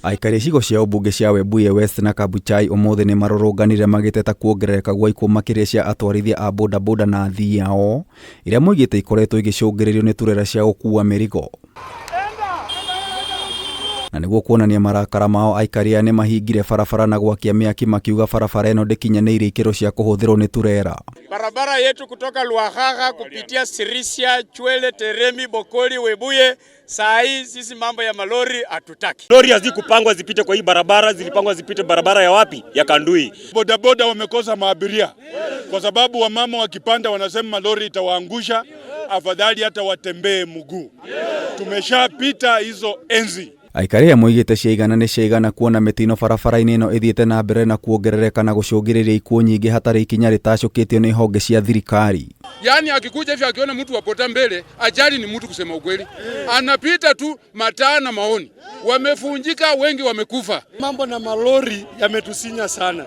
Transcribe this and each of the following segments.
Aikari cigo cia ubunge cia Webuye West na Kabuchai umuthi ni marorũnganire magiteta kuongerereka gwa ikuũ makĩria cia atwarithia a bodaboda na athii ao iria moigĩte ikoretwo igĩcũngĩrĩrio nĩ turera cia gũkuua mĩrigo. Na nĩguo kuonania marakara mao, aikari aya nĩ mahingire barabara na gwakia mĩaki makiuga barabara ĩno ndĩkinyanĩire ikĩro cia kũhũthĩrwo nĩ turera. Barabara yetu kutoka Lwakhakha kupitia Sirisia, Chwele, Teremi, Bokoli, Webuye, saa hii sisi mambo ya malori hatutaki. Lori hazikupangwa zipite kwa hii barabara, zilipangwa zipite barabara ya wapi? Ya Kandui. Bodaboda wamekosa maabiria kwa sababu wamama wakipanda wanasema malori itawaangusha, afadhali hata watembee mguu. Tumeshapita hizo enzi. Aikari aya moigĩte ciaigana nĩ ciaigana kuona mĩtino barabara-inĩ ĩno ĩthiĩte na mbere na kuongerereka na gũcũngĩrĩria ikuũ nyingĩ hatarĩ ikinya rĩtacũkĩtio nĩ honge cia thirikari. Yaani akikuja hivi akiona mtu wapota mbele, ajali ni mtu kusema ukweli. Anapita tu mataa na maoni. Wamefunjika, wengi wamekufa. Mambo na malori yametusinya sana.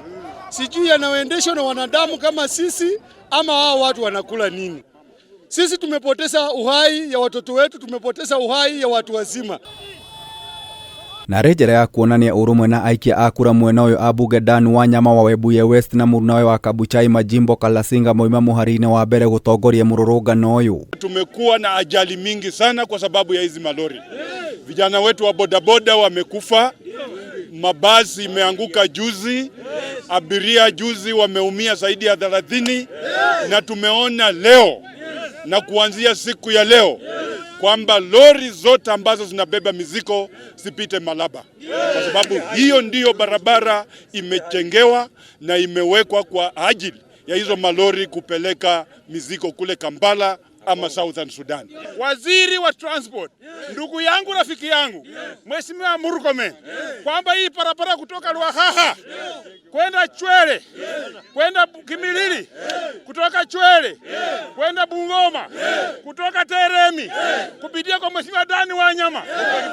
Sijui yanaendeshwa na wanadamu kama sisi ama hao watu wanakula nini. Sisi tumepoteza uhai ya watoto wetu, tumepoteza uhai ya watu wazima. Na njĩra ya kuonania ũrũmwe na aikia a kura mwena ũyũ ambunge Dan Wanyama wa Webuye West na mũrunawe wa Kabuchai Majimbo Kalasinga moima mũhari-inĩ wa mbere gũtongoria mũrũrũngano ũyũ. Tumekuwa na ajali mingi sana kwa sababu ya hizi malori. Vijana wetu wa bodaboda wamekufa, mabasi imeanguka juzi, abiria juzi wameumia zaidi ya 30, na tumeona leo na kuanzia siku ya leo kwamba lori zote ambazo zinabeba mizigo zipite Malaba, kwa sababu hiyo ndiyo barabara imechengewa na imewekwa kwa ajili ya hizo malori kupeleka mizigo kule Kampala ama Southern Sudan. Waziri wa transport, ndugu yangu, rafiki yangu, Mheshimiwa Murkomen, kwamba hii barabara kutoka Lwakhakha kwenda Chwele, kwenda Kimilili, kutoka Chwele kwenda Bungoma, kutoka Teremi kupitia kwa Mheshimiwa Dan Wanyama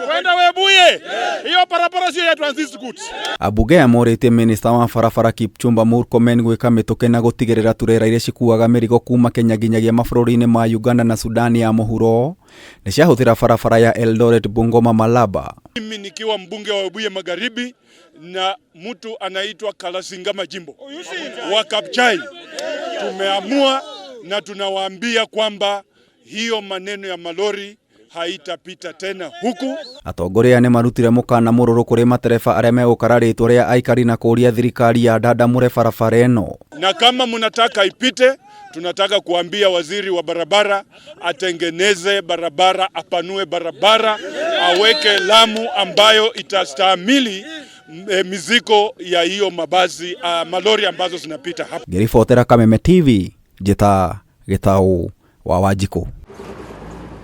kwenda Webuye, hiyo barabara sio ya transit goods. Ambunge amorĩtie minista wa barabara Kipchumba Murkomen gwĩka mĩtũkĩ na gũtigĩrĩra turera iria cikuaga mĩrigo kuma Kenya nginyagia mabũrũri-inĩ ma Uganda na Sudani ya mũhuro nĩ ciahũthĩra barabara ya Eldoret Bungoma Malaba. Mimi nikiwa mbunge wa Webuye Magharibi na mtu anaitwa Kalasinga Majimbo wa Kabuchai, tumeamua na tunawaambia kwamba hiyo maneno ya malori haitapita tena huku. Atongoria nĩ marutire mũkana mũrũrũ kũrĩ matereba arĩa megũkara rĩtwa rĩa aikari na kũria thirikari ya ndandamũre barabara ĩno. Na kama mnataka ipite, tunataka kuambia waziri wa barabara atengeneze barabara, apanue barabara, aweke lamu ambayo itastahimili mizigo ya hiyo mabasi, malori ambazo zinapita hapa. Ngĩribotera Kameme TV, Njĩta Gĩtaũ wa Wanjikũ.